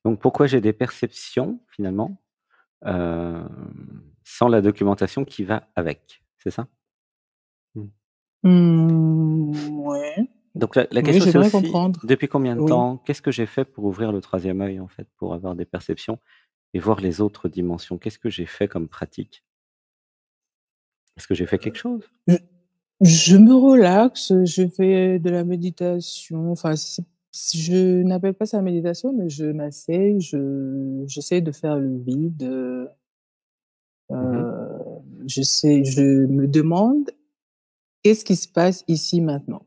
Donc pourquoi j'ai des perceptions finalement, hem, sans la documentation qui va avec, c'est ça? Mmh. Ouais, Donc la oui, question c'est j'aimerais aussi comprendre. depuis combien de Oui. temps? Qu'est-ce que j'ai fait pour ouvrir le troisième œil en fait, pour avoir des perceptions et voir les autres dimensions? Qu'est-ce que j'ai fait comme pratique? Est-ce que j'ai fait quelque chose? Je je me relaxe, je fais de la méditation, enfin, je n'appelle pas ça méditation, mais je m'assieds, j'essaie de faire le vide, Mmh. je me demande: «Qu'est-ce qui se passe ici, maintenant?»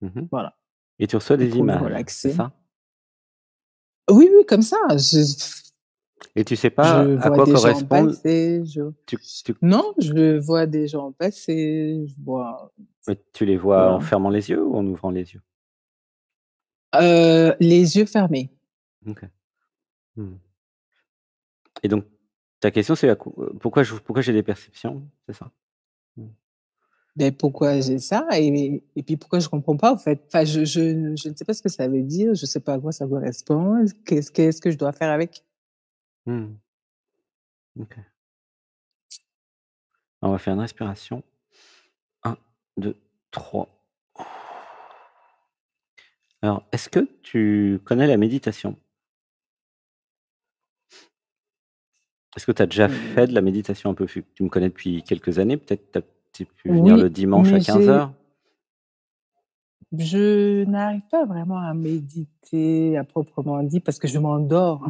Mmh. Voilà, Et tu reçois des pour me images, c'est relaxer. ça? Oui, oui, comme ça, Et tu sais pas je à vois quoi des gens correspondent passer, tu non, je vois des gens passer, je vois, mais tu les vois en voilà, fermant les yeux ou en ouvrant les yeux? les yeux fermés. OK. Mmh. Et donc ta question c'est pourquoi j'ai des perceptions, c'est ça? Mmh. Beh, pourquoi j'ai ça et puis pourquoi je comprends pas, en fait? Enfin, je ne sais pas ce que ça veut dire, je sais pas à quoi ça correspond. Qu'est-ce que je dois faire avec? Mmh. OK. On va faire une respiration. 1, 2, 3. Alors, est-ce que tu connais la méditation? Est-ce que tu as déjà fait de Mmh, la méditation un peu? Vu que tu me connais depuis quelques années, peut-être tu pu venir le oui, dimanche mais à 15 h. je n'arrive pas vraiment à méditer à proprement dit parce que je m'endors.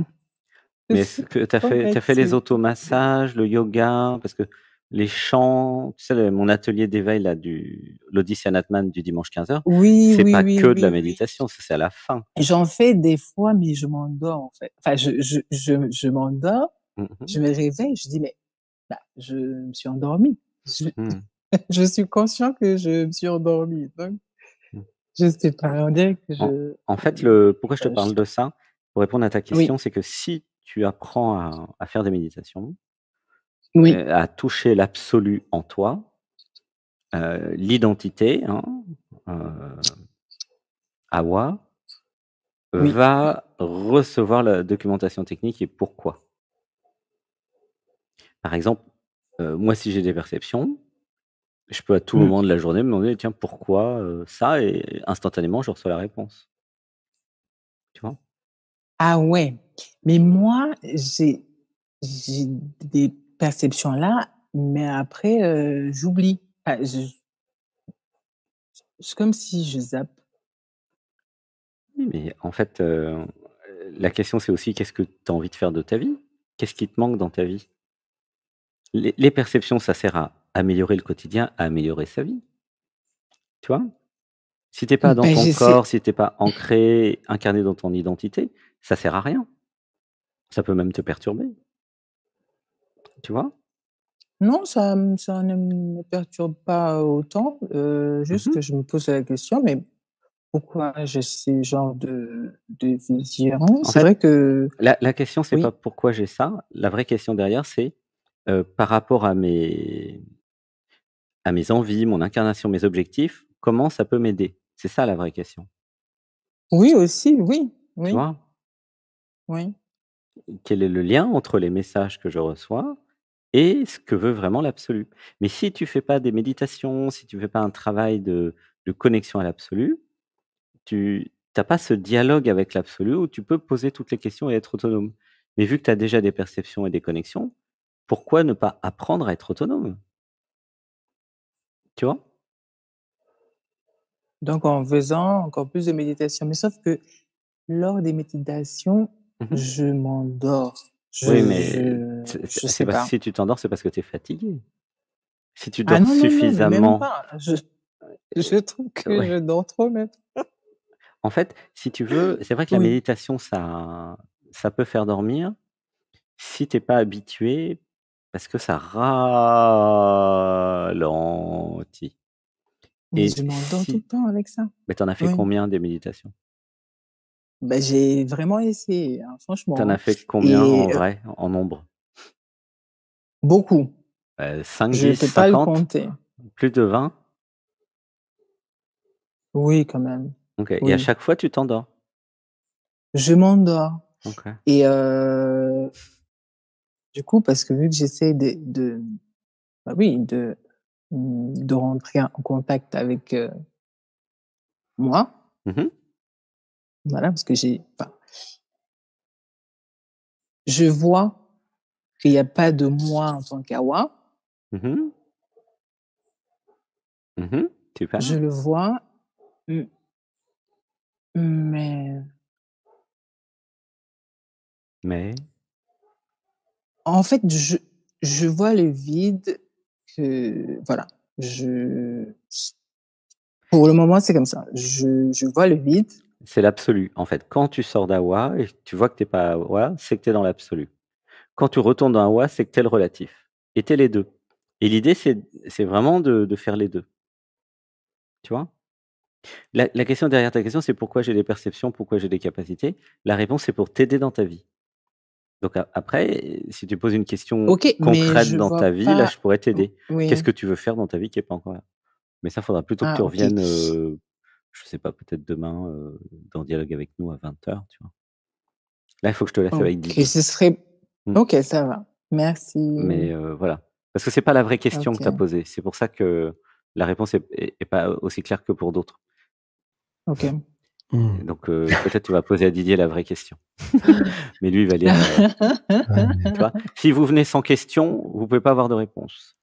Mais est-ce C'est que tu as fait les traumatisant. automassages, le yoga? Parce que les chants, tu sais, mon atelier d'éveil là du l'Audition Atman du dimanche 15 h, Oui, c'est oui, pas oui, que de la oui, oui. méditation, ça c'est à la fin. J'en fais des fois, mais je m'endors, en fait. Enfin, je m'endors, Mmh je mh. me réveille, je dis: «Mais, bah, je me suis endormie». Je Mmh. je suis conscient que je me suis endormie, donc Mmh. je sais pas, on dirait que En je en fait, le pourquoi je te enfin, parle de ça? Pour répondre à ta oui, question, c'est que si tu apprends à faire des méditations, oui, à toucher l'absolu en toi, l'identité, hein, heu, Hawa oui. va recevoir la documentation technique et pourquoi. Par exemple, moi, si j'ai des perceptions, je peux à tout Mmh. moment de la journée me demander: «Tiens, pourquoi, ça?» et instantanément, je reçois la réponse, tu vois? Ah ouais, mais moi, j'ai des perceptions là, mais après, j'oublie. Enfin, c'est comme si je zappe. Oui, mais en fait, la question, c'est aussi qu'est-ce que tu as envie de faire de ta vie? Qu'est-ce qui te manque dans ta vie? Les perceptions, ça sert à améliorer le quotidien, à améliorer sa vie, tu vois? Si tu es pas dans Ben, ton j'essaie. corps, si tu es pas ancré, incarné dans ton identité, ça sert à rien. Ça peut même te perturber, tu vois? Non, ça ne me perturbe pas autant, juste Mmh. que je me pose la question, mais pourquoi j'ai ces genres de visions? En C'est fait, vrai que la question, c'est pas oui, pourquoi j'ai ça. La vraie question derrière, c'est, par rapport à mes envies, mon incarnation, mes objectifs, comment ça peut m'aider? C'est ça la vraie question, oui aussi, oui, tu oui, vois? oui. Quel est le lien entre les messages que je reçois et ce que veut vraiment l'absolu? Mais si tu fais pas des méditations, si tu fais pas un travail de connexion à l'absolu, tu as pas ce dialogue avec l'absolu où tu peux poser toutes les questions et être autonome. Mais vu que tu as déjà des perceptions et des connexions, pourquoi ne pas apprendre à être autonome? Tu vois? Donc en faisant encore plus de méditation, mais sauf que lors des méditations, Mmh. je m'endors. Oui, mais Je c'est sais parce pas. si tu t'endors, c'est parce que tu es fatigué. Si tu Ah dors non, non, non, mais même suffisamment, pas. Je trouve que je ouais. dors trop même. En fait, si tu veux, c'est vrai que la Oui. méditation, ça peut faire dormir si tu es pas habitué, parce que ça ralentit Mais et je m'endors tout le si temps avec ça. mais tu en as fait Oui. combien des méditations? Bah, j'ai vraiment essayé, hein, Tu en as franchement, hein, fait combien en et vrai, en nombre? beaucoup. 5, Je 10, peux pas le 50? compter. Plus de 20? Oui, quand même. OK et à Oui. chaque fois tu t'endors? Je m'endors. OK. Et du coup, parce que vu que j'essaie bah, oui, de rentrer en contact avec, moi, Mmh mh. voilà, parce que je vois qu'il y a pas de moi en tant qu'Awa, Mmh mh. Mmh. je Super. le vois, m mais Mais en fait, je vois le vide que voilà, je pour le moment, c'est comme ça. Je vois le vide. c'est l'absolu, en fait. Quand tu sors d'Awa et que tu vois que tu es pas Awa, c'est que tu es dans l'absolu. Quand tu retournes dans Awa, c'est que tu es le relatif et tu es les 2 et l'idée, c'est vraiment de faire les 2. Tu vois? La question derrière ta question, c'est pourquoi j'ai des perceptions, pourquoi j'ai des capacités? La réponse, c'est pour t'aider dans ta vie. Donc après, si tu poses une question OK, mais concrète je dans ta vois vie, là, pas je pourrais t'aider. oui. Qu'est-ce que tu veux faire dans ta vie qui est pas encore là? Mais ça, faudra plutôt que tu Ah OK. reviennes, je sais pas, peut-être demain, dans Dialogue avec nous à 20h, tu vois? Là, il faut que je te laisse avec OK, Didier. ce serait Mmh, OK, ça va. Merci. mais voilà. Parce que c'est pas la vraie question que tu as OK, posée. C'est pour ça que la réponse est pas aussi claire que pour d'autres. OK. Et Mmh. donc peut-être tu vas poser à Didier la vraie question. Mais lui, il va lire, tu vois? Si vous venez sans question, vous pouvez pas avoir de réponse.